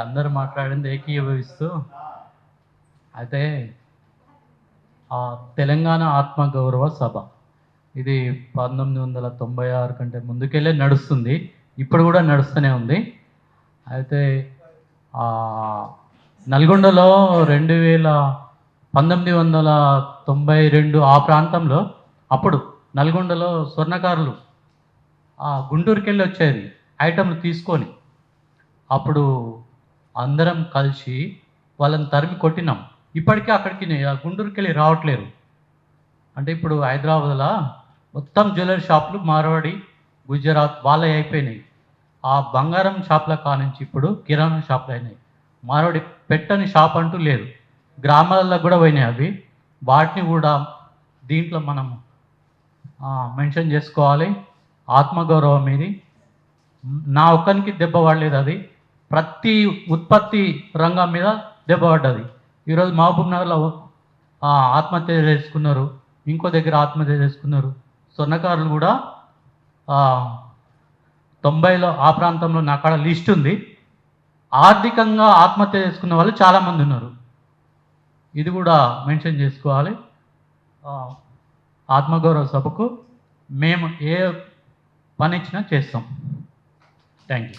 మీరందరూ మాట్లాడింది ఏకీభవిస్తూ అయితే తెలంగాణ ఆత్మగౌరవ సభ ఇది 1996 కంటే ముందుకెళ్ళే నడుస్తుంది. ఇప్పుడు కూడా నడుస్తూనే ఉంది. అయితే నల్గొండలో 1992 ఆ ప్రాంతంలో అప్పుడు నల్గొండలో స్వర్ణకారులు గుంటూరుకెళ్ళి వచ్చేది ఐటమ్లు తీసుకొని. అప్పుడు అందరం కలిసి వాళ్ళని తరిమి కొట్టినాం. ఇప్పటికీ అక్కడికి గుంటూరుకెళ్ళి రావట్లేరు. అంటే ఇప్పుడు హైదరాబాద్లో మొత్తం జ్యువెలరీ షాపులు మార్వాడి, గుజరాత్ వాళ్ళవి అయిపోయినాయి. ఆ బంగారం షాపుల కానుంచి ఇప్పుడు కిరాణా షాపులు అయినాయి. మార్వాడి పెట్టని షాప్ అంటూ లేదు. గ్రామాలలో కూడా పోయినాయి అవి. వాటిని కూడా దీంట్లో మనం మెన్షన్ చేసుకోవాలి. ఆత్మగౌరవం ఇది. నా ఒక్కరికి దెబ్బ పడలేదు, అది ప్రతి ఉత్పత్తి రంగం మీద దెబ్బ పడ్డది. ఈరోజు మహబూబ్ నగర్లో ఆత్మహత్య చేసుకున్నారు, ఇంకో దగ్గర ఆత్మహత్య చేసుకున్నారు. స్వర్ణకారులు కూడా 90లో ఆ ప్రాంతంలో నా కాడ లిస్ట్ ఉంది. ఆర్థికంగా ఆత్మహత్య చేసుకున్న వాళ్ళు చాలామంది ఉన్నారు. ఇది కూడా మెన్షన్ చేసుకోవాలి. ఆత్మగౌరవ సభకు మేము ఏ పని ఇచ్చినా చేస్తాం. Thank you.